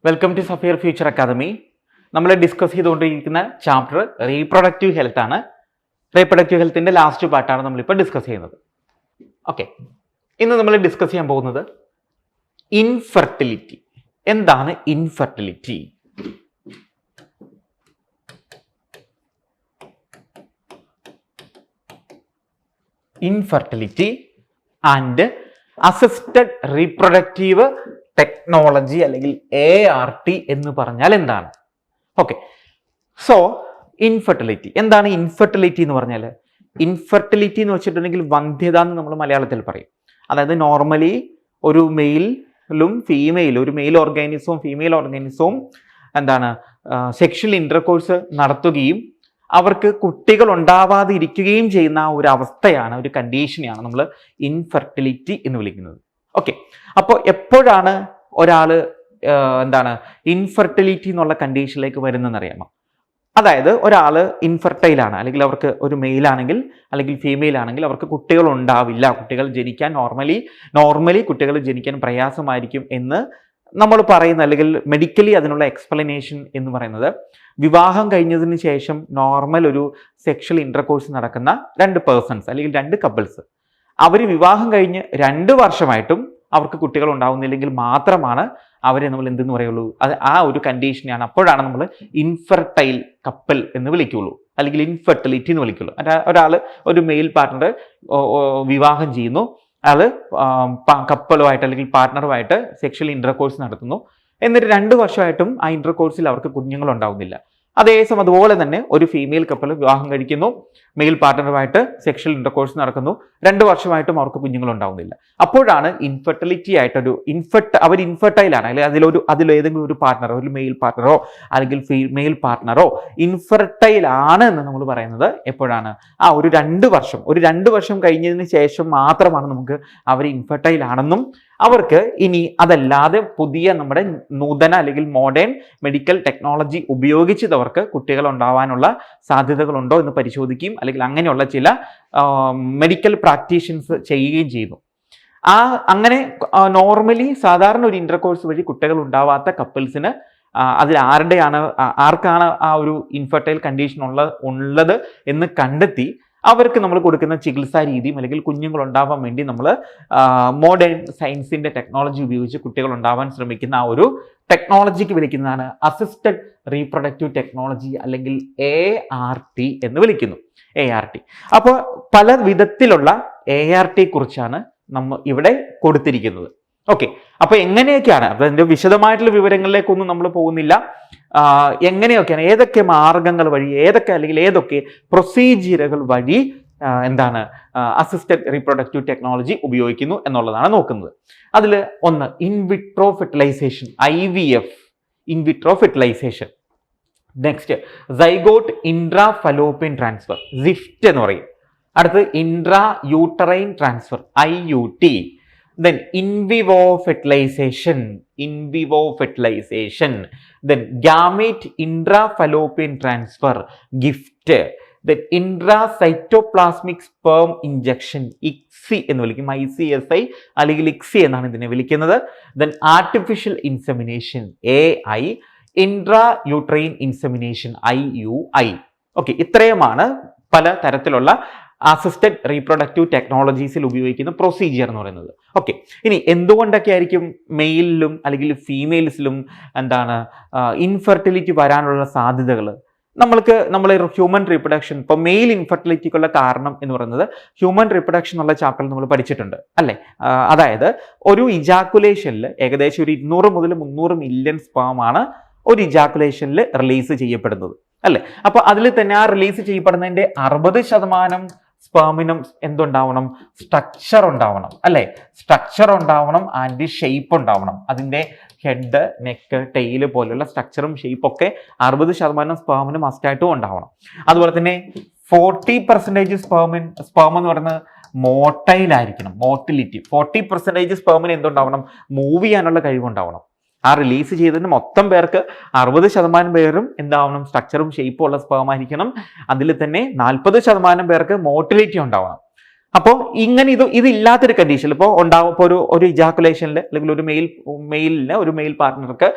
Welcome to Sapphire Future Academy. നമ്മൾ discuss ചെയ്തുകൊണ്ടിരിക്കുന്ന chapter reproductive health ആണ്. റീപ്രൊഡക്റ്റീവ് ഹെൽത്തിന്റെ ലാസ്റ്റ് പാർട്ടാണ് നമ്മളിപ്പോൾ ഡിസ്കസ് ചെയ്യുന്നത്. ഓക്കെ, ഇന്ന് നമ്മൾ ഡിസ്കസ് ചെയ്യാൻ പോകുന്നത് ഇൻഫെർട്ടിലിറ്റി. എന്താണ് infertility? Infertility and assisted reproductive technology അല്ലെങ്കിൽ ART എന്ന് പറഞ്ഞാൽ എന്താണ്? ഓക്കെ, സോ ഇൻഫെർട്ടിലിറ്റി എന്താണ്? ഇൻഫെർട്ടിലിറ്റി എന്ന് പറഞ്ഞാൽ, ഇൻഫെർട്ടിലിറ്റി എന്ന് വെച്ചിട്ടുണ്ടെങ്കിൽ വന്ധ്യത എന്ന് നമ്മൾ മലയാളത്തിൽ പറയും. അതായത് നോർമലി ഒരു മെയിലും ഫീമെയിലും, ഒരു മെയിൽ ഓർഗാനിസവും ഫീമെയിൽ ഓർഗാനിസവും എന്താണ് സെക്ഷൽ ഇന്റർകോഴ്സ് നടത്തുകയും അവർക്ക് കുട്ടികൾ ഉണ്ടാവാതിരിക്കുകയും ചെയ്യുന്ന ഒരു അവസ്ഥയാണ്, ഒരു കണ്ടീഷനെയാണ് നമ്മൾ ഇൻഫെർട്ടിലിറ്റി എന്ന് വിളിക്കുന്നത്. ഓക്കെ, അപ്പോൾ എപ്പോഴാണ് ഒരാൾ ഇൻഫെർട്ടിലിറ്റി എന്നുള്ള കണ്ടീഷനിലേക്ക് വരുന്നതെന്ന് അറിയാമോ? അതായത് ഒരാൾ ഇൻഫെർട്ടൈലാണ്, അല്ലെങ്കിൽ അവർക്ക് ഒരു മെയിലാണെങ്കിൽ അല്ലെങ്കിൽ ഫീമെയിൽ ആണെങ്കിൽ അവർക്ക് കുട്ടികൾ ഉണ്ടാവില്ല, കുട്ടികൾ ജനിക്കാൻ നോർമലി കുട്ടികൾ ജനിക്കാൻ പ്രയാസമായിരിക്കും എന്ന് നമ്മൾ പറയുന്ന, അല്ലെങ്കിൽ മെഡിക്കലി അതിനുള്ള എക്സ്പ്ലനേഷൻ എന്ന് പറയുന്നത്, വിവാഹം കഴിഞ്ഞതിന് ശേഷം നോർമൽ ഒരു സെക്ഷൽ ഇന്റർകോഴ്സ് നടക്കുന്ന രണ്ട് പേഴ്സൺസ് അല്ലെങ്കിൽ രണ്ട് കപ്പിൾസ്, അവർ വിവാഹം കഴിഞ്ഞ് 2 വർഷമായിട്ടും അവർക്ക് കുട്ടികൾ ഉണ്ടാവുന്നില്ലെങ്കിൽ മാത്രമാണ് അവരെ നമ്മൾ എന്തെന്ന് പറയുള്ളൂ, അത് ആ ഒരു കണ്ടീഷനെയാണ്, അപ്പോഴാണ് നമ്മൾ ഇൻഫെർട്ടൈൽ കപ്പിൾ എന്ന് വിളിക്കുള്ളൂ, അല്ലെങ്കിൽ ഇൻഫെർട്ടിലിറ്റി എന്ന് വിളിക്കുള്ളൂ. ഒരാൾ ഒരു മെയിൽ പാർട്ട്ണർ വിവാഹം ചെയ്യുന്നു, അയാൾ കപ്പിളുമായിട്ട് അല്ലെങ്കിൽ പാർട്ട്ണറുമായിട്ട് സെക്ഷൽ ഇന്റർകോഴ്സ് നടത്തുന്നു, എന്നിട്ട് 2 വർഷമായിട്ടും ആ ഇന്റർകോഴ്സിൽ അവർക്ക് കുഞ്ഞുങ്ങൾ ഉണ്ടാവുന്നില്ല. അതേസമയം അതുപോലെ തന്നെ ഒരു ഫീമെയിൽ കപ്പിൾ വിവാഹം കഴിക്കുന്നു, മെയിൽ പാർട്ട്ണറുമായിട്ട് സെക്ഷൽ ഇന്റർകോഴ്സ് നടക്കുന്നു, 2 വർഷമായിട്ടും അവർക്ക് കുഞ്ഞുങ്ങൾ ഉണ്ടാവുന്നില്ല. അപ്പോഴാണ് ഇൻഫെർട്ടിലിറ്റി ആയിട്ടൊരു അവർ ഇൻഫെർട്ടൈലാണ്, അല്ലെങ്കിൽ അതിലേതെങ്കിലും ഒരു പാർട്ട്ണറോ, ഒരു മെയിൽ പാർട്ട്ണറോ അല്ലെങ്കിൽ ഫീമെയിൽ പാർട്ട്ണറോ ഇൻഫെർട്ടൈൽ ആണ് എന്ന് നമ്മൾ പറയുന്നത് എപ്പോഴാണ്? ഒരു 2 വർഷം കഴിഞ്ഞതിന് ശേഷം മാത്രമാണ് നമുക്ക് അവർ ഇൻഫെർട്ടൈൽ ആണെന്നും അവർക്ക് ഇനി അതല്ലാതെ പുതിയ നമ്മുടെ നൂതന അല്ലെങ്കിൽ മോഡേൺ മെഡിക്കൽ ടെക്നോളജി ഉപയോഗിച്ചവർക്ക് കുട്ടികൾ ഉണ്ടാവാനുള്ള സാധ്യതകളുണ്ടോ എന്ന് പരിശോധിക്കുകയും അല്ലെങ്കിൽ അങ്ങനെയുള്ള ചില മെഡിക്കൽ പ്രാക്ടീഷൻസ് ചെയ്യുകയും ചെയ്യുന്നു. അങ്ങനെ നോർമലി സാധാരണ ഒരു ഇന്റർകോഴ്സ് വഴി കുട്ടികൾ ഉണ്ടാവാത്ത കപ്പിൾസിന് അതിൽ ആർക്കാണ് ആ ഒരു ഇൻഫെർട്ടൈൽ കണ്ടീഷൻ ഉള്ളത് എന്ന് കണ്ടെത്തി അവർക്ക് നമ്മൾ കൊടുക്കുന്ന ചികിത്സാ രീതിയും അല്ലെങ്കിൽ കുഞ്ഞുങ്ങൾ ഉണ്ടാവാൻ വേണ്ടി നമ്മൾ മോഡേൺ സയൻസിന്റെ ടെക്നോളജി ഉപയോഗിച്ച് കുട്ടികൾ ഉണ്ടാവാൻ ശ്രമിക്കുന്ന ആ ഒരു ടെക്നോളജിക്ക് വിളിക്കുന്നതാണ് അസിസ്റ്റഡ് റീപ്രൊഡക്റ്റീവ് ടെക്നോളജി അല്ലെങ്കിൽ ART എന്ന് വിളിക്കുന്നു. ART. അപ്പോൾ പല വിധത്തിലുള്ള ART കുറിച്ചാണ് നമ്മൾ ഇവിടെ കൊടുത്തിരിക്കുന്നത്. ഓക്കെ, അപ്പൊ എങ്ങനെയൊക്കെയാണ്, അപ്പൊ അതിന്റെ വിശദമായിട്ടുള്ള വിവരങ്ങളിലേക്കൊന്നും നമ്മൾ പോകുന്നില്ല. എങ്ങനെയൊക്കെയാണ്, ഏതൊക്കെ മാർഗങ്ങൾ വഴി, ഏതൊക്കെ പ്രൊസീജിയറുകൾ വഴി അസിസ്റ്റഡ് റീപ്രൊഡക്റ്റീവ് ടെക്നോളജി ഉപയോഗിക്കുന്നു എന്നുള്ളതാണ് നോക്കുന്നത്. അതിൽ ഒന്ന് in vitro fertilisation, IVF, in vitro fertilisation. Next zygote intra Fallopian transfer, SIFT എന്ന് പറയും. അടുത്ത് intra uterine transfer, IUT. Then in vivo fertilization, then gamete intrafallopian transfer, GIFT. Then intracytoplasmic sperm injection, ICSI എന്ന് വിളിക്കും, ICSI അല്ലെങ്കിൽ ICSI എന്നാണ് ഇതിനെ വിളിക്കുന്നത്. Then artificial insemination, AI, intrauterine insemination, IUI. Okay, ഇത്രയുമാണ് പല തരത്തിലുള്ള അസിസ്റ്റഡ് റീപ്രൊഡക്റ്റീവ് ടെക്നോളജീസിൽ ഉപയോഗിക്കുന്ന പ്രൊസീജിയർ എന്ന് പറയുന്നത്. ഓക്കെ, ഇനി എന്തുകൊണ്ടൊക്കെ ആയിരിക്കും മെയിലിലും അല്ലെങ്കിൽ ഫീമെയിൽസിലും ഇൻഫെർട്ടിലിറ്റി വരാനുള്ള സാധ്യതകൾ? നമ്മൾ ഹ്യൂമൻ റീപ്രൊഡക്ഷൻ, ഇപ്പോൾ മെയിൽ ഇൻഫെർട്ടിലിറ്റിക്കുള്ള കാരണം എന്ന് പറയുന്നത് ഹ്യൂമൻ റീപ്രൊഡക്ഷൻ എന്നുള്ള ചാപ്റ്ററിൽ നമ്മൾ പഠിച്ചിട്ടുണ്ട് അല്ലേ? അതായത് ഒരു ഇജാക്കുലേഷനിൽ ഏകദേശം ഒരു 200 മുതൽ 300 മില്യൺ സ്പേമാണ് ഒരു ഇജാക്കുലേഷനിൽ റിലീസ് ചെയ്യപ്പെടുന്നത് അല്ലേ? അപ്പൊ അതിൽ തന്നെ ആ റിലീസ് ചെയ്യപ്പെടുന്നതിന്റെ 60% സ്പേമിനും എന്തുണ്ടാവണം? സ്ട്രക്ചർ ഉണ്ടാവണം അല്ലെ? സ്ട്രക്ചർ ഉണ്ടാവണം ആൻഡ് ഷേപ്പ് ഉണ്ടാവണം. അതിന്റെ ഹെഡ്, നെക്ക്, ടെയില് പോലുള്ള സ്ട്രക്ചറും ഷേപ്പ് ഒക്കെ 60% സ്പേമിന് മസ്റ്റായിട്ടും ഉണ്ടാവണം. അതുപോലെ തന്നെ 40% സ്പേം എന്ന് പറയുന്നത് മോട്ടൈലായിരിക്കണം. മോട്ടിലിറ്റി 40% സ്പേമിന് എന്തുണ്ടാവണം? മൂവ് ചെയ്യാനുള്ള കഴിവുണ്ടാവണം. ആ റിലീസ് ചെയ്തതിന് മൊത്തം പേർക്ക് 60% പേരും എന്താവണം? സ്ട്രക്ചറും ഷേപ്പും ഉള്ള സ്പേം ആയിരിക്കണം. അതിൽ തന്നെ 40% പേർക്ക് മോട്ടിലിറ്റി ഉണ്ടാവണം. അപ്പോൾ ഇങ്ങനെ ഇതില്ലാത്തൊരു കണ്ടീഷനിൽ ഇപ്പോൾ ഉണ്ടാവും, ഇപ്പോൾ ഒരു ഇജാക്കുലേഷനിൽ അല്ലെങ്കിൽ ഒരു മെയിൽ പാർട്ട്ണർക്ക്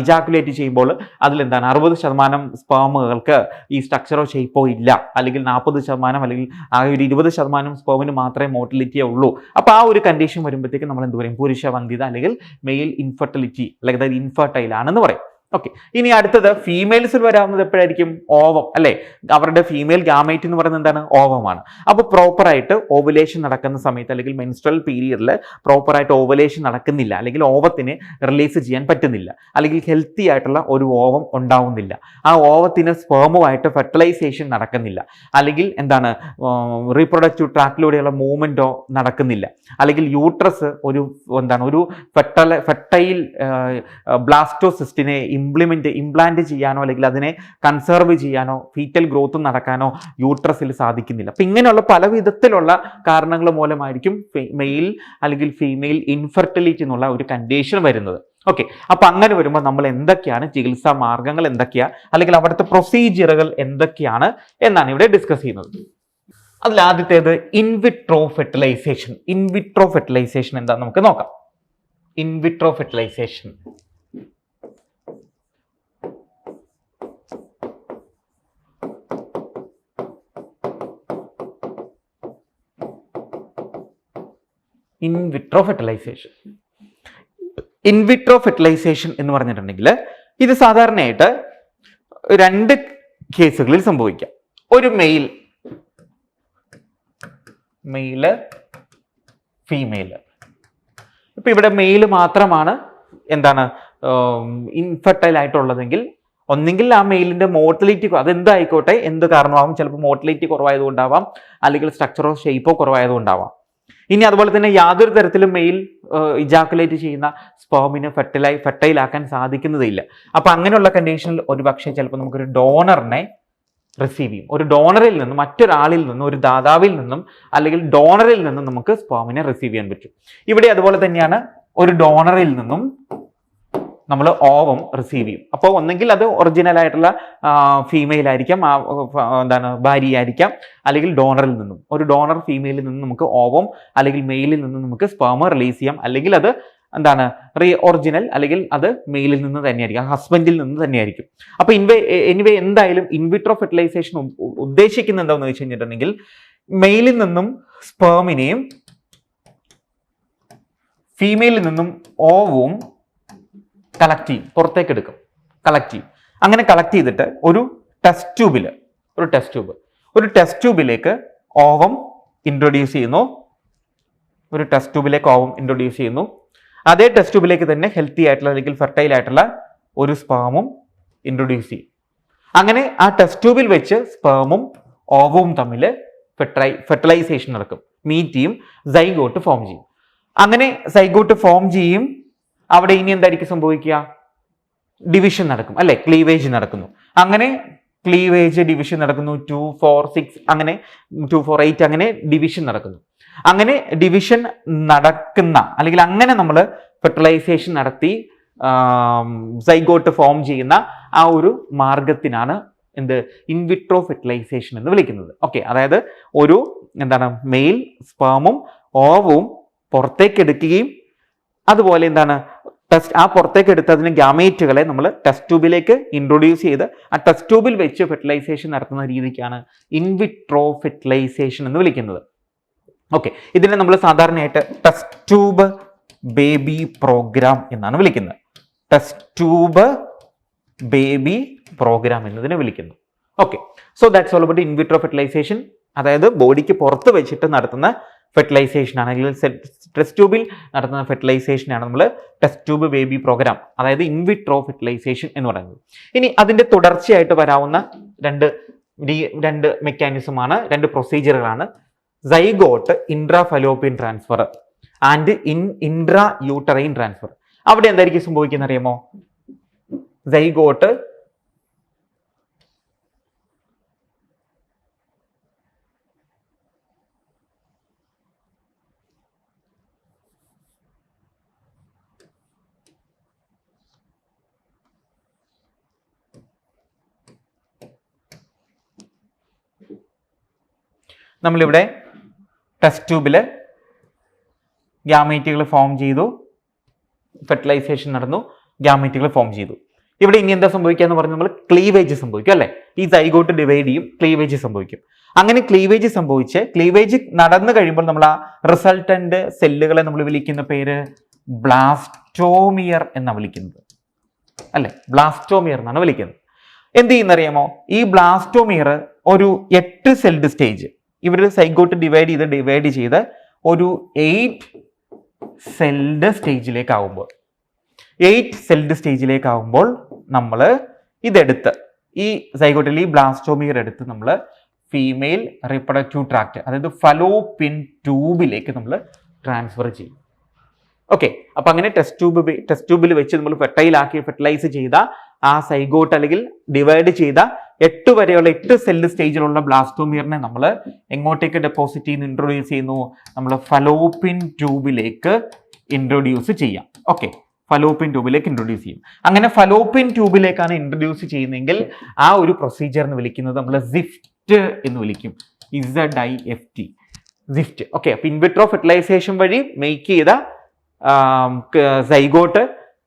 ഇജാക്കുലേറ്റ് ചെയ്യുമ്പോൾ അതിലെന്താണ് 60% സ്പേമുകൾക്ക് ഈ സ്ട്രക്ചറോ ഷേപ്പോ ഇല്ല, അല്ലെങ്കിൽ 40% അല്ലെങ്കിൽ ആ ഒരു 20% സ്പേമിന് മാത്രമേ മോട്ടിലിറ്റിയേ ഉള്ളൂ. അപ്പോൾ ആ ഒരു കണ്ടീഷൻ വരുമ്പോഴത്തേക്ക് നമ്മൾ എന്ത് പറയും? പുരുഷ വന്ധ്യത അല്ലെങ്കിൽ മെയിൽ ഇൻഫെർട്ടിലിറ്റി അല്ലെങ്കിൽ അത് ഇൻഫെർട്ടൈൽ ആണെന്ന് പറയും. ഓക്കെ, ഇനി അടുത്തത് ഫീമെയിൽസിൽ വരാവുന്നത് എപ്പോഴായിരിക്കും? ഓവം, അല്ലെ? അവരുടെ ഫീമെയിൽ ഗാമേറ്റ് എന്ന് പറയുന്നത് എന്താണ്? ഓവമാണ്. അപ്പോൾ പ്രോപ്പറായിട്ട് ഓവുലേഷൻ നടക്കുന്ന സമയത്ത് അല്ലെങ്കിൽ മെൻസ്ട്രൽ പീരിയഡിൽ പ്രോപ്പറായിട്ട് ഓവുലേഷൻ നടക്കുന്നില്ല, അല്ലെങ്കിൽ ഓവത്തിന് റിലീസ് ചെയ്യാൻ പറ്റുന്നില്ല, അല്ലെങ്കിൽ ഹെൽത്തി ആയിട്ടുള്ള ഒരു ഓവം ഉണ്ടാവുന്നില്ല, ആ ഓവത്തിന് സ്പേമുമായിട്ട് ഫെർട്ടിലൈസേഷൻ നടക്കുന്നില്ല, അല്ലെങ്കിൽ എന്താണ് റീപ്രൊഡക്റ്റീവ് ട്രാക്കിലൂടെയുള്ള മൂവ്മെന്റോ നടക്കുന്നില്ല, അല്ലെങ്കിൽ യൂട്രസ് ഒരു ഫെർട്ടൈൽ ബ്ലാസ്റ്റോസിസ്റ്റിനെ ഇംപ്ലാന്റ് ചെയ്യാനോ അല്ലെങ്കിൽ അതിനെ കൺസർവ് ചെയ്യാനോ ഫീറ്റൽ ഗ്രോത്ത് നടക്കാനോ യൂട്രസിൽ സാധിക്കുന്നില്ല. അപ്പൊ ഇങ്ങനെയുള്ള പല വിധത്തിലുള്ള കാരണങ്ങൾ മൂലമായിരിക്കും മെയിൽ അല്ലെങ്കിൽ ഫീമെയിൽ ഇൻഫെർട്ടിലിറ്റി എന്നുള്ള ഒരു കണ്ടീഷൻ വരുന്നത്. ഓക്കെ, അപ്പൊ അങ്ങനെ വരുമ്പോൾ നമ്മൾ എന്തൊക്കെയാണ് ചികിത്സാ മാർഗങ്ങൾ എന്തൊക്കെയാ, അല്ലെങ്കിൽ അവിടുത്തെ പ്രൊസീജിയറുകൾ എന്തൊക്കെയാണ് എന്നാണ് ഇവിടെ ഡിസ്കസ് ചെയ്യുന്നത്. അതിൽ ആദ്യത്തേത് ഇൻവിട്രോ ഫെർട്ടിലൈസേഷൻ. ഇൻവിട്രോ ഫെർട്ടിലൈസേഷൻ എന്താണെന്ന് നമുക്ക് നോക്കാം. ഇൻവിട്രോ ഫെർട്ടിലൈസേഷൻ ഇൻവിട്രോ ഫെർട്ടിലൈസേഷൻ എന്ന് പറഞ്ഞിട്ടുണ്ടെങ്കിൽ ഇത് സാധാരണയായിട്ട് 2 കേസുകളിൽ സംഭവിക്കാം. ഒരു മെയില് ഫീമെയില്. ഇപ്പൊ ഇവിടെ മെയില് മാത്രമാണ് ഇൻഫെർട്ടൈൽ ആയിട്ടുള്ളതെങ്കിൽ ഒന്നെങ്കിൽ ആ മെയിലിന്റെ മോട്ടിലിറ്റി, അതെന്തായിക്കോട്ടെ, എന്ത് കാരണമാവും, ചിലപ്പോൾ മോട്ടിലിറ്റി കുറവായതുകൊണ്ടാവാം, അല്ലെങ്കിൽ സ്ട്രക്ചറോ ഷേപ്പോ കുറവായതുകൊണ്ടാവാം. ഇനി അതുപോലെ തന്നെ യാതൊരു തരത്തിലും മെയിൽ ഇജാക്കുലേറ്റ് ചെയ്യുന്ന സ്പേമിനെ ഫെർട്ടൈൽ ആക്കാൻ സാധിക്കുന്നതില്ല. അപ്പൊ അങ്ങനെയുള്ള കണ്ടീഷനിൽ ഒരുപക്ഷെ ചിലപ്പോൾ നമുക്കൊരു ഡോണറിനെ റിസീവ് ചെയ്യും. ഒരു ഡോണറിൽ നിന്നും, മറ്റൊരാളിൽ നിന്നും, ഒരു ദാതാവിൽ നിന്നും അല്ലെങ്കിൽ ഡോണറിൽ നിന്നും നമുക്ക് സ്പേമിനെ റിസീവ് ചെയ്യാൻ പറ്റും. ഇവിടെ അതുപോലെ തന്നെയാണ്, ഒരു ഡോണറിൽ നിന്നും നമ്മൾ ഓവം റിസീവ് ചെയ്യും. അപ്പോൾ ഒന്നെങ്കിൽ അത് ഒറിജിനൽ ആയിട്ടുള്ള ഫീമെയിൽ ആയിരിക്കാം, ഭാര്യ ആയിരിക്കാം, അല്ലെങ്കിൽ ഡോണറിൽ നിന്നും, ഒരു ഡോണർ ഫീമെയിലിൽ നിന്ന് നമുക്ക് ഓവം അല്ലെങ്കിൽ മെയിലിൽ നിന്ന് നമുക്ക് സ്പേം റിലീസ് ചെയ്യാം, അല്ലെങ്കിൽ അത് ഒറിജിനൽ അല്ലെങ്കിൽ അത് മെയിലിൽ നിന്ന് തന്നെയായിരിക്കും, ഹസ്ബൻഡിൽ നിന്ന് തന്നെയായിരിക്കും. അപ്പൊ എനിവേ എന്തായാലും ഇൻവിട്രോ ഫെർട്ടിലൈസേഷൻ ഉദ്ദേശിക്കുന്നത് എന്താണെന്ന് വെച്ച് കഴിഞ്ഞിട്ടുണ്ടെങ്കിൽ മെയിലിൽ നിന്നും സ്പേമിനെയും ഫീമെയിലിൽ നിന്നും ഓവവും കളക്ട് ചെയ്യും, പുറത്തേക്ക് എടുക്കും, കളക്ട് ചെയ്യും. അങ്ങനെ കളക്ട് ചെയ്തിട്ട് ഒരു ടെസ്റ്റ് ട്യൂബിലേക്ക് ഓവം ഇൻട്രൊഡ്യൂസ് ചെയ്യുന്നു. അതേ ടെസ്റ്റ് ട്യൂബിലേക്ക് തന്നെ ഹെൽത്തി ആയിട്ടുള്ള അല്ലെങ്കിൽ ഫെർട്ടൈൽ ആയിട്ടുള്ള ഒരു സ്പേമും ഇൻട്രൊഡ്യൂസ് ചെയ്യും. അങ്ങനെ ആ ടെസ്റ്റ് ട്യൂബിൽ വെച്ച് സ്പേമും ഓവവും തമ്മിൽ ഫെർട്ടിലൈസേഷൻ നടക്കും, മീറ്റ് ചെയ്യും, സൈഗോട്ട് ഫോം ചെയ്യും. അങ്ങനെ സൈഗോട്ട് ഫോം ചെയ്യും. അവിടെ ഇനി എന്തായിരിക്കും സംഭവിക്കുക? ഡിവിഷൻ നടക്കും, അല്ലെ? ക്ലീവേജ് നടക്കുന്നു. അങ്ങനെ ഡിവിഷൻ നടക്കുന്നു. 2, 4, 6 അങ്ങനെ 2, 4, 8 അങ്ങനെ ഡിവിഷൻ നടക്കുന്നു. അങ്ങനെ ഡിവിഷൻ നടക്കുന്ന അല്ലെങ്കിൽ അങ്ങനെ നമ്മൾ ഫെർട്ടിലൈസേഷൻ നടത്തി സൈഗോട്ട് ഫോം ചെയ്യുന്ന ആ ഒരു മാർഗത്തിനാണ് ഇൻവിട്രോ ഫെർട്ടിലൈസേഷൻ എന്ന് വിളിക്കുന്നത്. ഓക്കെ, അതായത് ഒരു മെയിൽ സ്പേമും ഓവവും പുറത്തേക്ക് എടുക്കുകയും അതുപോലെ ആ പുറത്തേക്ക് എടുത്തതിന് ഗാമേറ്റുകളെ നമ്മൾ ടെസ്റ്റ് ട്യൂബിലേക്ക് ഇൻട്രൊഡ്യൂസ് ചെയ്ത് ആ ടെസ്റ്റ് ട്യൂബിൽ വെച്ച് ഫെർട്ടിലൈസേഷൻ നടത്തുന്ന രീതിക്കാണ് ഇൻവിട്രോ ഫെർട്ടിലൈസേഷൻ എന്ന് വിളിക്കുന്നത്. ഓക്കെ, ഇതിനെ നമ്മൾ സാധാരണയായിട്ട് ടെസ്റ്റ് ട്യൂബ് ബേബി പ്രോഗ്രാം എന്നാണ് വിളിക്കുന്നത്. ടെസ്റ്റ് ട്യൂബ് ബേബി പ്രോഗ്രാം എന്നതിനെ വിളിക്കുന്നു. Okay, so that's all about in vitro fertilisation. അതായത് ബോഡിക്ക് പുറത്ത് വെച്ചിട്ട് നടത്തുന്ന ഫെർട്ടിലൈസേഷൻ ആണെങ്കിൽ ടെസ്റ്റ് ട്യൂബിൽ നടത്തുന്ന ഫെർട്ടിലൈസേഷനാണ് നമ്മൾ ടെസ്റ്റ് ട്യൂബ് ബേബി പ്രോഗ്രാം, അതായത് ഇൻവിട്രോ ഫെർട്ടിലൈസേഷൻ എന്ന് പറയുന്നത്. ഇനി അതിന്റെ തുടർച്ചയായിട്ട് വരാവുന്ന രണ്ട് മെക്കാനിസമാണ്, 2 പ്രൊസീജിയറുകളാണ് zygote intrafallopian transfer and intra uterine transfer. അവിടെ എന്തായിരിക്കും സംഭവിക്കുന്നത് അറിയാമോ? സൈഗോട്ട് നമ്മളിവിടെ ടെസ്റ്റ് ട്യൂബിൽ ഗ്യാമീറ്റുകൾ ഫോം ചെയ്തു, ഫെർട്ടിലൈസേഷൻ നടന്നു, ഗ്യാമീറ്റുകൾ ഫോം ചെയ്തു. ഇവിടെ ഇനി എന്താ സംഭവിക്കുക എന്ന് പറഞ്ഞാൽ നമ്മൾ ക്ലീവേജ് സംഭവിക്കും അല്ലേ? ഈ സൈഗോട്ട് ഡിവൈഡ് ചെയ്യും, ക്ലീവേജ് സംഭവിക്കും. അങ്ങനെ ക്ലീവേജ് സംഭവിച്ച് ക്ലീവേജ് നടന്നു കഴിയുമ്പോൾ നമ്മൾ ആ റിസൾട്ടന്റ് സെല്ലുകളെ നമ്മൾ വിളിക്കുന്ന പേര് ബ്ലാസ്റ്റോമിയർ എന്നാണ് വിളിക്കുന്നത് അല്ലെ? ബ്ലാസ്റ്റോമിയർ എന്നാണ് വിളിക്കുന്നത്. എന്ത് ചെയ്യുന്നറിയാമോ? ഈ ബ്ലാസ്റ്റോമിയർ ഒരു 8 സെൽഡ് സ്റ്റേജ്, ഇവർ സൈഗോട്ട് ഡിവൈഡ് ചെയ്ത് ഒരു 8 സെൽഡ് സ്റ്റേജിലേക്കാവുമ്പോൾ നമ്മൾ ഇതെടുത്ത് ഈ സൈഗോട്ടിൽ ഈ ബ്ലാസ്റ്റോമിയർ എടുത്ത് നമ്മൾ ഫീമെയിൽ റീപ്രൊഡക്റ്റീവ് ട്രാക്ട്, അതായത് ഫലോപ്പിൻ ട്യൂബിലേക്ക് നമ്മൾ ട്രാൻസ്ഫർ ചെയ്യും. ഓക്കെ, അപ്പൊ അങ്ങനെ ടെസ്റ്റ് ട്യൂബിൽ വെച്ച് നമ്മൾ ഫെർട്ടിലൈസ് ചെയ്ത ആ സൈഗോട്ട് അല്ലെങ്കിൽ ഡിവൈഡ് ചെയ്ത 8 സെല്ല് സ്റ്റേജിലുള്ള ബ്ലാസ്റ്റോമിയറിനെ നമ്മൾ എങ്ങോട്ടേക്ക് ഡെപ്പോസിറ്റ് ചെയ്യുന്നു, ഇൻട്രൊഡ്യൂസ് ചെയ്യുന്നു? നമ്മൾ ഫലോപ്പിൻ ട്യൂബിലേക്ക് ഇൻട്രൊഡ്യൂസ് ചെയ്യാം. ഓക്കെ, ഫലോപ്പിൻ ട്യൂബിലേക്ക് ഇൻട്രൊഡ്യൂസ് ചെയ്യും. അങ്ങനെ ഫലോപ്പിൻ ട്യൂബിലേക്കാണ് ഇൻട്രൊഡ്യൂസ് ചെയ്യുന്നതെങ്കിൽ ആ ഒരു പ്രൊസീജിയറിന് വിളിക്കുന്നത് നമ്മൾ സിഫ്റ്റ് എന്ന് വിളിക്കും. ZIFT, ZIFT. ഓക്കെ, അപ്പൊ ഇൻവിട്രോ ഫെർട്ടിലൈസേഷൻ വഴി മേക്ക് ചെയ്ത സൈഗോട്ട്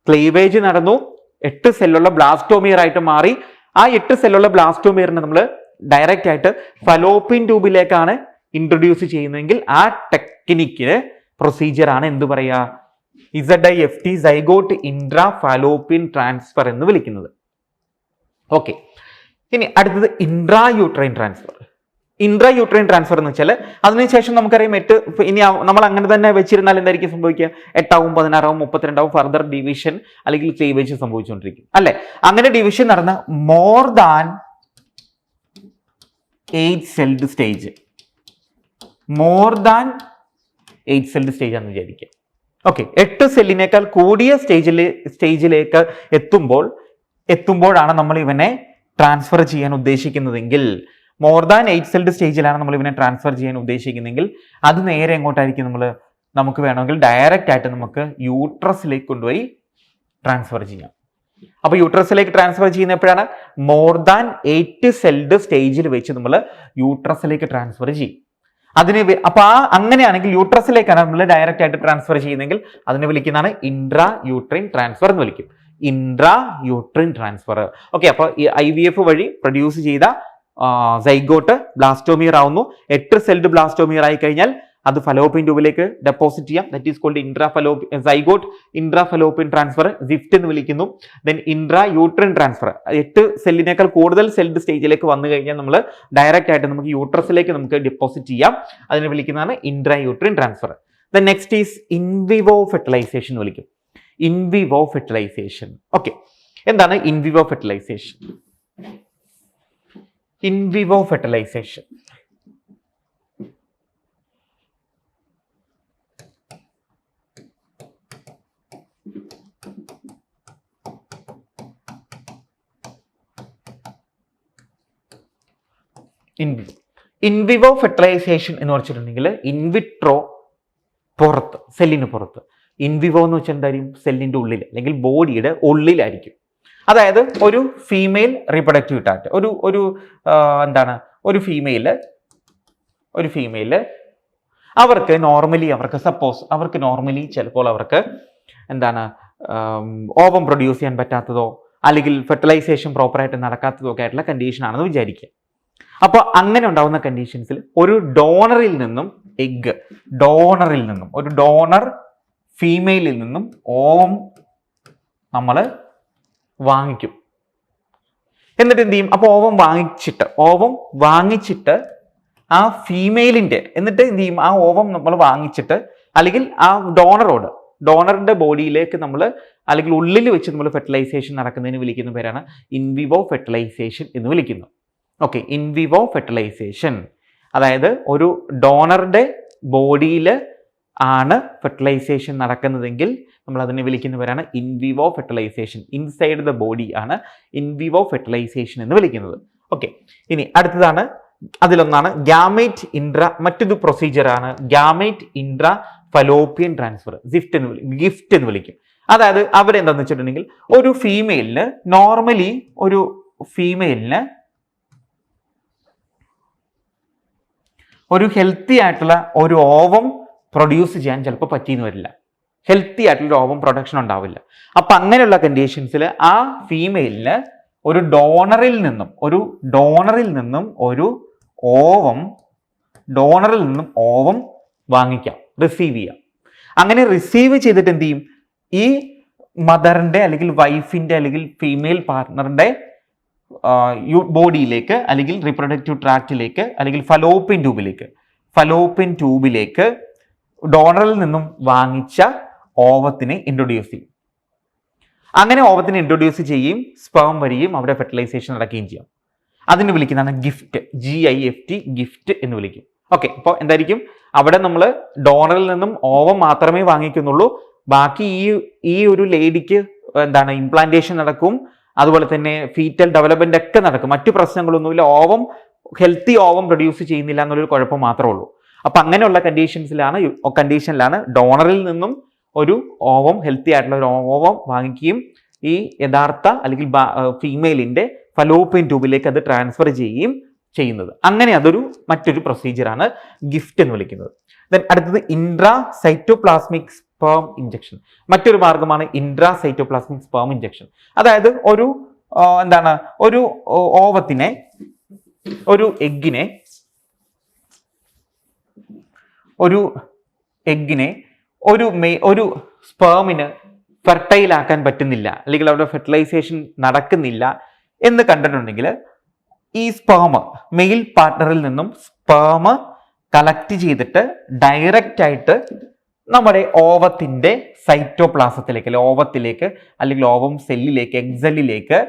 ക്ലീവേജ് നടന്നു, 8 സെല്ലുള്ള ബ്ലാസ്റ്റോമിയർ ആയിട്ട് മാറി. ആ 8 സെല്ലുള്ള ബ്ലാസ്റ്റോമിയറിനെ നമ്മൾ ഡയറക്റ്റ് ആയിട്ട് ഫലോപ്പിൻ ട്യൂബിലേക്കാണ് ഇൻട്രൊഡ്യൂസ് ചെയ്യുന്നതെങ്കിൽ ആ ടെക്നിക്കിന് പ്രൊസീജിയർ ആണ് എന്ത് പറയുക? ZIFT, zygote intrafallopian transfer എന്ന് വിളിക്കുന്നത്. ഓക്കെ, ഇനി അടുത്തത് intra uterine transfer. Intra uterine transfer എന്ന് വെച്ചാൽ അതിനുശേഷം നമുക്കറിയാം 8, ഇനി നമ്മൾ അങ്ങനെ തന്നെ വെച്ചിരുന്നാൽ എന്തായിരിക്കും സംഭവിക്കുക? 8 ആവും, 16 ആവും, 32 ആവും, ഫർദർ ഡിവിഷൻ അല്ലെങ്കിൽ ക്ലീവേജ് സംഭവിച്ചുകൊണ്ടിരിക്കും അല്ലെ? അങ്ങനെ ഡിവിഷൻ നടന്ന മോർ ദാൻ 8 സെൽഡ് സ്റ്റേജ്, ആണെന്ന് വിചാരിക്കുക. ഓക്കെ, 8 സെല്ലിനേക്കാൾ കൂടിയ സ്റ്റേജിലേക്ക് എത്തുമ്പോഴാണ് നമ്മൾ ഇവനെ ട്രാൻസ്ഫർ ചെയ്യാൻ ഉദ്ദേശിക്കുന്നതെങ്കിൽ, മോർ ദാൻ 8 സെൽഡ് സ്റ്റേജിലാണ് നമ്മൾ ഇവനെ ട്രാൻസ്ഫർ ചെയ്യാൻ ഉദ്ദേശിക്കുന്നെങ്കിൽ അത് നേരെ എങ്ങോട്ടായിരിക്കും? നമുക്ക് വേണമെങ്കിൽ ഡയറക്റ്റ് ആയിട്ട് നമുക്ക് യൂട്രസിലേക്ക് കൊണ്ടുപോയി ട്രാൻസ്ഫർ ചെയ്യാം. അപ്പൊ യൂട്രസിലേക്ക് ട്രാൻസ്ഫർ ചെയ്യുന്ന എപ്പോഴാണ്? മോർ ദാൻ 8 സെൽഡ് സ്റ്റേജിൽ വെച്ച് നമ്മൾ യൂട്രസിലേക്ക് ട്രാൻസ്ഫർ ചെയ്യും. അപ്പൊ അങ്ങനെയാണെങ്കിൽ യൂട്രസിലേക്കാണ് നമ്മൾ ഡയറക്റ്റ് ആയിട്ട് ട്രാൻസ്ഫർ ചെയ്യുന്നെങ്കിൽ അതിനെ വിളിക്കുന്നതാണ് ഇൻട്രാ യൂട്രൈൻ ട്രാൻസ്ഫർ എന്ന് വിളിക്കും. Intra uterine transfer. ഓക്കെ, അപ്പൊ ഈ IVF വഴി പ്രൊഡ്യൂസ് ചെയ്ത സൈഗോട്ട് ബ്ലാസ്റ്റോമിയർ ആവുന്നു. 8 സെൽഡ് ബ്ലാസ്റ്റോമിയർ ആയി കഴിഞ്ഞാൽ അത് ഫലോപ്പിൻ ട്യൂബിലേക്ക് ഡെപ്പോസിറ്റ് ചെയ്യാം. That is called zygote intrafallopian transfer, ZIFT എന്ന് വിളിക്കുന്നു. ദെൻ ഇൻട്രാ യൂട്രൈൻ ട്രാൻസ്ഫർ, 8 സെല്ലിനേക്കാൾ കൂടുതൽ സെൽഡ് സ്റ്റേജിലേക്ക് വന്നു കഴിഞ്ഞാൽ നമ്മൾ ഡയറക്റ്റ് ആയിട്ട് നമുക്ക് യൂട്രസിലേക്ക് നമുക്ക് ഡെപ്പോസിറ്റ് ചെയ്യാം. അതിനെ വിളിക്കുന്നതാണ് intrauterine transfer. Then next is in vivo fertilisation എന്ന് വിളിക്കും. In vivo fertilisation. ഓക്കെ, എന്താണ് in vivo fertilisation? In vivo fertilisation in vivo fertilisation എന്ന് വെച്ചിട്ടുണ്ടെങ്കിൽ ഇൻവിട്രോ പുറത്ത്, സെല്ലിന് പുറത്ത്. ഇൻവിവോ എന്ന് വെച്ചാൽ എന്തായിരിക്കും? സെല്ലിന്റെ ഉള്ളിൽ അല്ലെങ്കിൽ ബോഡിയുടെ ഉള്ളിലായിരിക്കും. അതായത് ഒരു ഫീമെയിൽ റീപ്രൊഡക്റ്റീവ് ട്രാക്ട്, ഒരു ഫീമെയില് അവർക്ക് നോർമലി ചിലപ്പോൾ അവർക്ക് ഓവം പ്രൊഡ്യൂസ് ചെയ്യാൻ പറ്റാത്തതോ അല്ലെങ്കിൽ ഫെർട്ടിലൈസേഷൻ പ്രോപ്പറായിട്ട് നടക്കാത്തതോ ഒക്കെ ആയിട്ടുള്ള കണ്ടീഷൻ ആണെന്ന് വിചാരിക്കുക. അപ്പോൾ അങ്ങനെ ഉണ്ടാകുന്ന കണ്ടീഷൻസിൽ ഒരു ഡോണറിൽ നിന്നും ഒരു ഡോണർ ഫീമെയിലിൽ നിന്നും ഓവം നമ്മൾ വാങ്ങിക്കും. എന്നിട്ട് എന്ത് ചെയ്യും? അപ്പോൾ ഓവം വാങ്ങിച്ചിട്ട് ആ ഫീമെയിലിന്റെ എന്നിട്ട് എന്ത് ചെയ്യും? ആ ഓവം നമ്മൾ വാങ്ങിച്ചിട്ട് അല്ലെങ്കിൽ ആ ഡോണറിന്റെ ബോഡിയിലേക്ക് നമ്മൾ അല്ലെങ്കിൽ ഉള്ളിൽ വെച്ച് നമ്മൾ ഫെർട്ടിലൈസേഷൻ നടക്കുന്നതിന് വിളിക്കുന്ന പേരാണ് ഇൻവിവോ ഫെർട്ടിലൈസേഷൻ എന്ന് വിളിക്കുന്നു. ഓക്കെ, ഇൻവിവോ ഫെർട്ടിലൈസേഷൻ അതായത് ഒരു ഡോണറുടെ ബോഡിയിൽ ആണ് ഫെർട്ടിലൈസേഷൻ നടക്കുന്നതെങ്കിൽ നമ്മൾ അതിനെ വിളിക്കുന്ന പേരാണ് in vivo fertilisation. Inside the body ആണ് ഇൻവിവോ ഫെർട്ടിലൈസേഷൻ എന്ന് വിളിക്കുന്നത്. ഓക്കെ, ഇനി അടുത്തതാണ്, അതിലൊന്നാണ് മറ്റൊരു പ്രൊസീജിയറാണ് gamete intra Fallopian transfer, GIFT എന്ന് വിളിക്കും. അതായത് അവിടെ എന്താണെന്ന് വെച്ചിട്ടുണ്ടെങ്കിൽ ഒരു ഒരു ഹെൽത്തി ആയിട്ടുള്ള ഒരു ഓവം പ്രൊഡ്യൂസ് ചെയ്യാൻ ചിലപ്പോൾ പറ്റിയെന്ന് വരില്ല. ഹെൽത്തി ആയിട്ടുള്ള ഓവം പ്രൊഡക്ഷൻ ഉണ്ടാവില്ല. അപ്പം അങ്ങനെയുള്ള കണ്ടീഷൻസിൽ ആ ഫീമെയിലിന് ഒരു ഡോണറിൽ നിന്നും ഒരു ഓവം വാങ്ങിക്കാം, റിസീവ് ചെയ്യാം. അങ്ങനെ റിസീവ് ചെയ്തിട്ട് എന്ത് ചെയ്യും? ഈ മദറിന്റെ അല്ലെങ്കിൽ വൈഫിന്റെ അല്ലെങ്കിൽ ഫീമെയിൽ പാർട്ട്ണറിന്റെ ബോഡിയിലേക്ക് അല്ലെങ്കിൽ റീപ്രൊഡക്റ്റീവ് ട്രാക്റ്റിലേക്ക് അല്ലെങ്കിൽ ഫലോപ്പിൻ ട്യൂബിലേക്ക് ഡോണറിൽ നിന്നും വാങ്ങിച്ച ഓവത്തിനെ ഇൻട്രൊഡ്യൂസ് ചെയ്യും. അങ്ങനെ ഓവത്തിനെ ഇൻട്രൊഡ്യൂസ് ചെയ്യും, സ്പേം വരികയും അവിടെ ഫെർട്ടിലൈസേഷൻ നടക്കുകയും ചെയ്യാം. അതിന് വിളിക്കുന്നതാണ് ഗിഫ്റ്റ്, GIFT, ഗിഫ്റ്റ് എന്ന് വിളിക്കും. ഓക്കെ, അപ്പോൾ എന്തായിരിക്കും? അവിടെ നമ്മൾ ഡോണറിൽ നിന്നും ഓവം മാത്രമേ വാങ്ങിക്കുന്നുള്ളൂ. ബാക്കി ഈ ഒരു ലേഡിക്ക് ഇംപ്ലാന്റേഷൻ നടക്കും, അതുപോലെ തന്നെ ഫീറ്റൽ ഡെവലപ്മെന്റ് ഒക്കെ നടക്കും. മറ്റു പ്രശ്നങ്ങളൊന്നുമില്ല. ഹെൽത്തി ഓവം പ്രൊഡ്യൂസ് ചെയ്യുന്നില്ല എന്നുള്ളൊരു കുഴപ്പം മാത്രമേ ഉള്ളൂ. അപ്പൊ അങ്ങനെയുള്ള കണ്ടീഷനിലാണ് ഡോണറിൽ നിന്നും ഒരു ഓവം, ഹെൽത്തി ആയിട്ടുള്ള ഒരു ഓവം വാങ്ങിക്കുകയും ഈ യഥാർത്ഥ അല്ലെങ്കിൽ ഫീമെയിലിന്റെ ഫലോപ്പിയൻ ട്യൂബിലേക്ക് അത് ട്രാൻസ്ഫർ ചെയ്യുകയും ചെയ്യുന്നത്. അങ്ങനെ അതൊരു മറ്റൊരു പ്രൊസീജിയറാണ് ഗിഫ്റ്റ് എന്ന് വിളിക്കുന്നത്. ദെൻ അടുത്തത് ഇൻട്രാസൈറ്റോപ്ലാസ്മിക് സ്പേം ഇഞ്ചക്ഷൻ. മറ്റൊരു മാർഗമാണ് ഇൻട്രാസൈറ്റോപ്ലാസ്മിക് സ്പേം ഇഞ്ചക്ഷൻ. അതായത് ഒരു ഓവത്തിനെ, ഒരു എഗ്ഗിനെ ഒരു സ്പേമിന് ഫെർട്ടൈൽ ആക്കാൻ പറ്റുന്നില്ല, അല്ലെങ്കിൽ അവിടെ ഫെർട്ടിലൈസേഷൻ നടക്കുന്നില്ല എന്ന് കണ്ടിട്ടുണ്ടെങ്കിൽ ഈ മെയിൽ പാർട്ട്ണറിൽ നിന്നും സ്പേം കളക്ട് ചെയ്തിട്ട് ഡയറക്റ്റ് ആയിട്ട് നമ്മുടെ ഓവത്തിന്റെ സൈറ്റോപ്ലാസത്തിലേക്ക്, അല്ലെങ്കിൽ ഓവം സെല്ലിലേക്ക്, എഗ് സെല്ലിലേക്ക്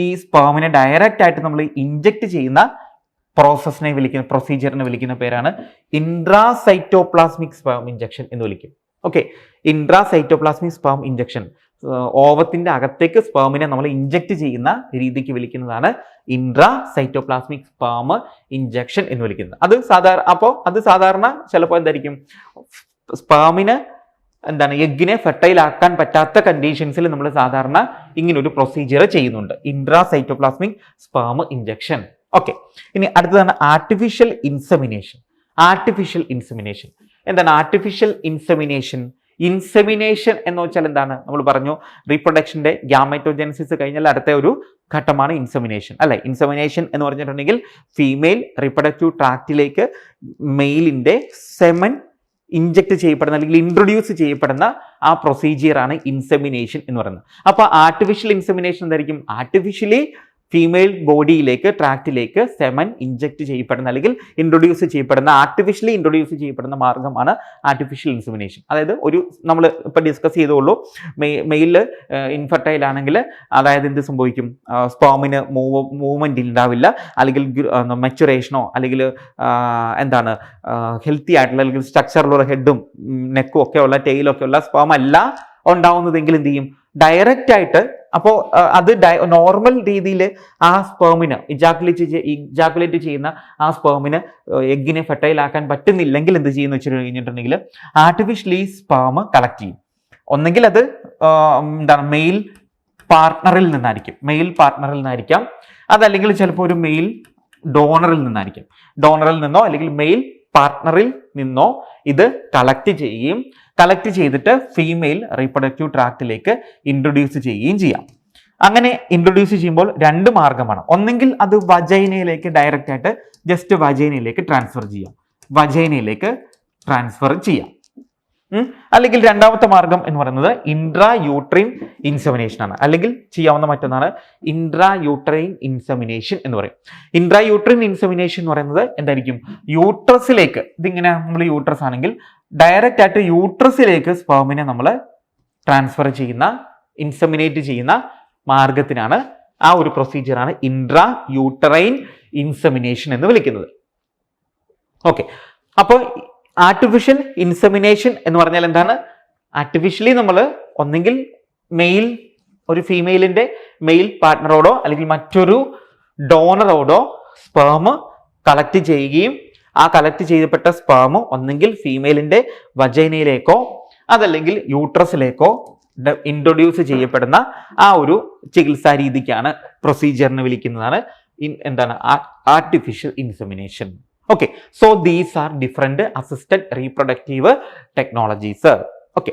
ഈ സ്പേമിനെ ഡയറക്റ്റ് ആയിട്ട് നമ്മൾ ഇഞ്ചക്ട് ചെയ്യുന്ന പ്രൊസീജിയറിനെ വിളിക്കുന്ന പേരാണ് ഇൻട്രാസൈറ്റോപ്ലാസ്മിക് സ്പേം ഇഞ്ചക്ഷൻ എന്ന് വിളിക്കും. ഓക്കെ, ഇൻട്രാസൈറ്റോപ്ലാസ്മിക് സ്പേം ഇഞ്ചക്ഷൻ, ഓവത്തിന്റെ അകത്തേക്ക് സ്പേമിനെ നമ്മൾ ഇഞ്ചക്ട് ചെയ്യുന്ന രീതിക്ക് വിളിക്കുന്നതാണ് ഇൻട്രാസൈറ്റോപ്ലാസ്മിക് സ്പേം ഇഞ്ചക്ഷൻ എന്ന് വിളിക്കുന്നത്. അത് സാധാരണ ചിലപ്പോൾ എന്തായിരിക്കും? സ്പേമിന് എഗ്ഗിനെ ഫെർട്ടൈൽ ആക്കാൻ പറ്റാത്ത കണ്ടീഷൻസിൽ നമ്മൾ സാധാരണ ഇങ്ങനെ ഒരു പ്രൊസീജിയർ ചെയ്യുന്നുണ്ട്, ഇൻട്രാസൈറ്റോപ്ലാസ്മിക് സ്പേം ഇഞ്ചക്ഷൻ. ഓക്കെ, ഇനി അടുത്തതാണ് ആർട്ടിഫിഷ്യൽ ഇൻസെമിനേഷൻ. എന്താണ് ആർട്ടിഫിഷ്യൽ ഇൻസെമിനേഷൻ? ഇൻസെമിനേഷൻ എന്ന് വെച്ചാൽ എന്താണ്? നമ്മൾ പറഞ്ഞു, റീപ്രൊഡക്ഷന്റെ ഗ്യാമറ്റോജെനസിസ് കഴിഞ്ഞാൽ അടുത്ത ഒരു ഘട്ടമാണ് ഇൻസെമിനേഷൻ, അല്ലെ? ഇൻസെമിനേഷൻ എന്ന് പറഞ്ഞിട്ടുണ്ടെങ്കിൽ ഫീമെയിൽ റീപ്രൊഡക്റ്റീവ് ട്രാക്റ്റിലേക്ക് മെയിലിന്റെ സെമൻ ഇഞ്ചക്ട് ചെയ്യപ്പെടുന്ന അല്ലെങ്കിൽ ഇൻട്രൊഡ്യൂസ് ചെയ്യപ്പെടുന്ന ആ പ്രൊസീജിയറാണ് ഇൻസെമിനേഷൻ എന്ന് പറയുന്നത്. അപ്പൊ ആർട്ടിഫിഷ്യൽ ഇൻസെമിനേഷൻ എന്തായിരിക്കും? ആർട്ടിഫിഷ്യലി ഫീമെയിൽ ബോഡിയിലേക്ക്, ട്രാക്റ്റിലേക്ക് സെമൻ ഇഞ്ചക്ട് ചെയ്യപ്പെടുന്ന അല്ലെങ്കിൽ ആർട്ടിഫിഷ്യലി ഇൻട്രൊഡ്യൂസ് ചെയ്യപ്പെടുന്ന മാർഗമാണ് ആർട്ടിഫിഷ്യൽ ഇൻസെമിനേഷൻ. അതായത് നമ്മൾ ഇപ്പൊ ഡിസ്കസ് ചെയ്തോളൂ, മെയില് ഇൻഫെർട്ടൈൽ ആണെങ്കിൽ അതായത് എന്ത് സംഭവിക്കും? സ്പേമിന് മൂവ്മെന്റ് ഉണ്ടാവില്ല, അല്ലെങ്കിൽ മെച്ചുറേഷനോ അല്ലെങ്കിൽ ഹെൽത്തി ആയിട്ടുള്ള അല്ലെങ്കിൽ സ്ട്രക്ചറിലുള്ള ഹെഡും നെക്കും ഒക്കെ ഉള്ള, ടെയിലൊക്കെ ഉള്ള സ്പേം അല്ല ഉണ്ടാവുന്നതെങ്കിൽ എന്ത് ചെയ്യും? ഡയറക്റ്റ് ആയിട്ട്, അപ്പോൾ അത് നോർമൽ രീതിയിൽ ആ സ്പേമിന് ഇജാക്കുലേറ്റ് ചെയ്യുന്ന ആ സ്പേമിന് എഗ്ഗിനെ ഫെർട്ടൈൽ ആക്കാൻ പറ്റുന്നില്ലെങ്കിൽ എന്ത് ചെയ്യുന്നു വെച്ച് കഴിഞ്ഞിട്ടുണ്ടെങ്കിൽ ആർട്ടിഫിഷ്യലി സ്പേം കളക്ട് ചെയ്യും. ഒന്നെങ്കിൽ അത് മെയിൽ പാർട്ട്ണറിൽ നിന്നായിരിക്കാം, അതല്ലെങ്കിൽ ചിലപ്പോൾ ഒരു മെയിൽ ഡോണറിൽ നിന്നോ അല്ലെങ്കിൽ മെയിൽ പാർട്ട്ണറിൽ നിന്നോ ഇത് കളക്ട് ചെയ്തിട്ട് ഫീമെയിൽ റീപ്രൊഡക്റ്റീവ് ട്രാക്റ്റിലേക്ക് ഇൻട്രൊഡ്യൂസ് ചെയ്യുകയും ചെയ്യാം. അങ്ങനെ ഇൻട്രൊഡ്യൂസ് ചെയ്യുമ്പോൾ രണ്ട് മാർഗമാണ്. ഒന്നെങ്കിൽ അത് വജൈനയിലേക്ക് ഡയറക്റ്റ് ആയിട്ട് ജസ്റ്റ് വജൈനയിലേക്ക് ട്രാൻസ്ഫർ ചെയ്യാം. അല്ലെങ്കിൽ രണ്ടാമത്തെ മാർഗം എന്ന് പറയുന്നത് ഇൻട്രാ യൂട്രൈൻ ഇൻസെമിനേഷൻ ആണ്. അല്ലെങ്കിൽ ചെയ്യാവുന്ന മറ്റൊന്നാണ് ഇൻട്രാ യൂട്രൈൻ ഇൻസെമിനേഷൻ എന്ന് പറയും. ഇൻട്രാ യൂട്രൈൻ ഇൻസെമിനേഷൻ എന്ന് പറയുന്നത് എന്തായിരിക്കും? യൂട്രസിലേക്ക്, ഇതിങ്ങനെ നമ്മൾ യൂട്രസ് ആണെങ്കിൽ ഡയറക്റ്റ് ആയിട്ട് യൂട്രസിലേക്ക് സ്പേമിനെ നമ്മൾ ഇൻസെമിനേറ്റ് ചെയ്യുന്ന മാർഗത്തിനാണ്, ആ ഒരു പ്രൊസീജിയറാണ് ഇൻട്രാ യൂട്രൈൻ ഇൻസെമിനേഷൻ എന്ന് വിളിക്കുന്നത്. ഓക്കെ, അപ്പോൾ ആർട്ടിഫിഷ്യൽ ഇൻസെമിനേഷൻ എന്ന് പറഞ്ഞാൽ എന്താണ്? ആർട്ടിഫിഷ്യലി നമ്മൾ ഒന്നെങ്കിൽ ഒരു ഫീമെയിലിന്റെ മെയിൽ പാർട്ട്ണറോടോ അല്ലെങ്കിൽ മറ്റൊരു ഡോണറോടോ സ്പേം കളക്ട് ചെയ്യുകയും ആ കളക്ട് ചെയ്യപ്പെട്ട സ്പേം ഒന്നെങ്കിൽ ഫീമെയിലിന്റെ വജൈനയിലേക്കോ അതല്ലെങ്കിൽ യൂട്രസിലേക്കോ ഇൻട്രൊഡ്യൂസ് ചെയ്യപ്പെടുന്ന ആ ഒരു ചികിത്സാ രീതിക്കാണ്, പ്രൊസീജിയറിന് വിളിക്കുന്നതാണ് artificial insemination. Okay, so these are different assisted reproductive technologies. Okay,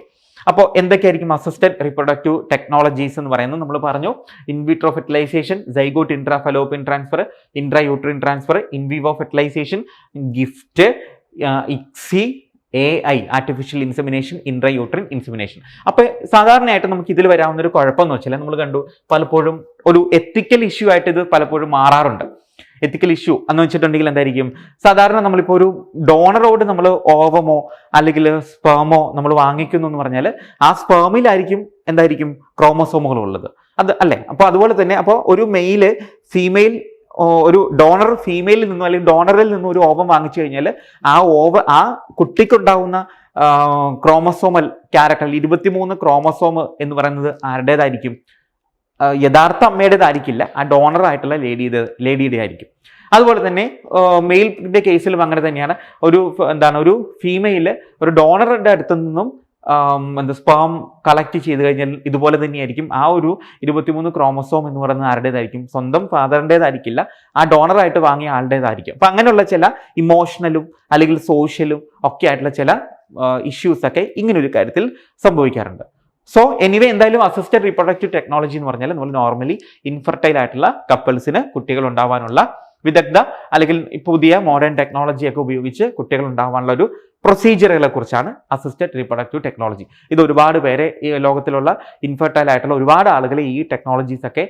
അപ്പോൾ എന്തൊക്കെയായിരിക്കും അസിസ്റ്റഡ് റീപ്രൊഡക്റ്റീവ് ടെക്നോളജീസ് എന്ന് പറയുന്നത്? നമ്മൾ പറഞ്ഞു in vitro fertilisation, zygote intra Fallopian transfer, intrauterine transfer, in vivo fertilisation, GIFT, ICSI, AI artificial insemination, intrauterine insemination. അപ്പോൾ സാധാരണയായിട്ട് നമുക്ക് ഇതിൽ വരാവുന്ന ഒരു കുഴപ്പമെന്ന് വെച്ചാൽ നമ്മൾ കണ്ടു പലപ്പോഴും ഒരു എത്തിക്കൽ ഇഷ്യൂ ആയിട്ട് ഇത് പലപ്പോഴും മാറാറുണ്ട്. എത്തിക്കൽ ഇഷ്യൂ എന്ന് വെച്ചിട്ടുണ്ടെങ്കിൽ എന്തായിരിക്കും, സാധാരണ നമ്മളിപ്പോൾ ഒരു ഡോണറോട് നമ്മൾ ഓവമോ അല്ലെങ്കിൽ സ്പേമോ നമ്മൾ വാങ്ങിക്കുന്നു എന്ന് പറഞ്ഞാൽ ആ സ്പേമിലായിരിക്കും എന്തായിരിക്കും ക്രോമസോമുകൾ ഉള്ളത്, അത് അല്ലേ? അപ്പോൾ അതുപോലെ തന്നെ അപ്പോൾ ഒരു മെയില് ഫീമെയിൽ, ഒരു ഡോണർ ഫീമെയിലിൽ നിന്നും അല്ലെങ്കിൽ ഡോണറിൽ നിന്നും ഒരു ഓവം വാങ്ങിച്ചു കഴിഞ്ഞാൽ ആ കുട്ടിക്കുണ്ടാവുന്ന ക്രോമസോമൽ ക്യാരക്ടർ 23 ക്രോമസോം എന്ന് പറയുന്നത് ആരുടേതായിരിക്കും? യഥാർത്ഥ അമ്മയുടേതായിരിക്കില്ല, ആ ഡോണർ ആയിട്ടുള്ള ലേഡിയുടെ ആയിരിക്കും. അതുപോലെ തന്നെ മെയിലിന്റെ കേസിലും അങ്ങനെ തന്നെയാണ്. ഒരു ഫീമെയിൽ ഒരു ഡോണറുടെ അടുത്ത് നിന്നും സ്പേം കളക്ട് ചെയ്ത് കഴിഞ്ഞാൽ ഇതുപോലെ തന്നെയായിരിക്കും ആ ഒരു 23 ക്രോമസോം എന്ന് പറയുന്നത് ആരുടേതായിരിക്കും? സ്വന്തം ഫാദറിൻ്റെതായിരിക്കില്ല, ആ ഡോണറായിട്ട് വാങ്ങിയ ആളുടേതായിരിക്കും. അപ്പൊ അങ്ങനെയുള്ള ചില ഇമോഷണലും അല്ലെങ്കിൽ സോഷ്യലും ഒക്കെ ആയിട്ടുള്ള ചില ഇഷ്യൂസ് ഒക്കെ ഇങ്ങനൊരു കാര്യത്തിൽ സംഭവിക്കാറുണ്ട്. സോ എനിവേ, എന്തായാലും അസിസ്റ്റഡ് റീപ്രൊഡക്റ്റീവ് ടെക്നോളജി എന്ന് പറഞ്ഞാൽ നമ്മൾ നോർമലി ഇൻഫെർട്ടൈൽ ആയിട്ടുള്ള കപ്പിൾസിന് കുട്ടികൾ ഉണ്ടാവാനുള്ള വിദഗ്ധ അല്ലെങ്കിൽ പുതിയ മോഡേൺ ടെക്നോളജി ഒക്കെ ഉപയോഗിച്ച് കുട്ടികൾ ഉണ്ടാവാനുള്ള ഒരു പ്രൊസീജിയറുകളെ കുറിച്ചാണ് അസിസ്റ്റഡ് റീപ്രൊഡക്റ്റീവ് ടെക്നോളജി. ഇത് ഒരുപാട് പേരെ, ഈ ലോകത്തിലുള്ള ഇൻഫെർട്ടൈൽ ആയിട്ടുള്ള ഒരുപാട് ആളുകളെ ഈ ടെക്നോളജീസ് ഒക്കെ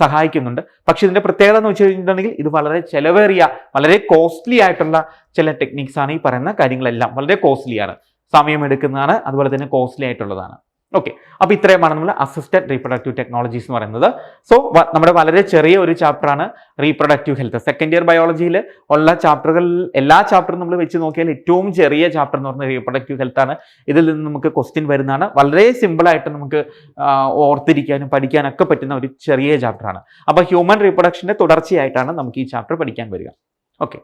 സഹായിക്കുന്നുണ്ട്. പക്ഷെ ഇതിന്റെ പ്രത്യേകത എന്ന് വെച്ച് കഴിഞ്ഞിട്ടുണ്ടെങ്കിൽ ഇത് വളരെ ചെലവേറിയ, വളരെ കോസ്റ്റ്ലി ആയിട്ടുള്ള ചില ടെക്നിക്സ് ആണ്. ഈ പറയുന്ന കാര്യങ്ങളെല്ലാം വളരെ കോസ്റ്റ്ലിയാണ്, സമയമെടുക്കുന്നതാണ്, അതുപോലെ തന്നെ കോസ്റ്റ്ലി ആയിട്ടുള്ളതാണ്. ഓക്കെ, അപ്പോൾ ഇത്രയുമാണ് നമ്മൾ അസിസ്റ്റഡ് റീപ്രൊഡക്റ്റീവ് ടെക്നോളജീസ് എന്ന് പറയുന്നത്. സോ നമ്മുടെ വളരെ ചെറിയ ഒരു ചാപ്റ്ററാണ് റീപ്രൊഡക്റ്റീവ് ഹെൽത്ത്. സെക്കൻഡ് ഇയർ ബയോളജിയിൽ ഉള്ള ചാപ്റ്ററുകളിൽ എല്ലാ ചാപ്റ്ററും നമ്മൾ വെച്ച് നോക്കിയാൽ ഏറ്റവും ചെറിയ ചാപ്റ്റർ എന്ന് പറയുന്നത് റീപ്രൊഡക്റ്റീവ് ഹെൽത്ത് ആണ്. ഇതിൽ നിന്ന് നമുക്ക് ക്വസ്റ്റ്യൻ വരുന്നതാണ്. വളരെ സിമ്പിളായിട്ട് നമുക്ക് ഓർത്തിരിക്കാനും പഠിക്കാനൊക്കെ പറ്റുന്ന ഒരു ചെറിയ ചാപ്റ്ററാണ്. അപ്പോൾ ഹ്യൂമൻ റീപ്രൊഡക്ഷൻ്റെ തുടർച്ചയായിട്ടാണ് നമുക്ക് ഈ ചാപ്റ്റർ പഠിക്കാൻ വരിക. ഓക്കെ.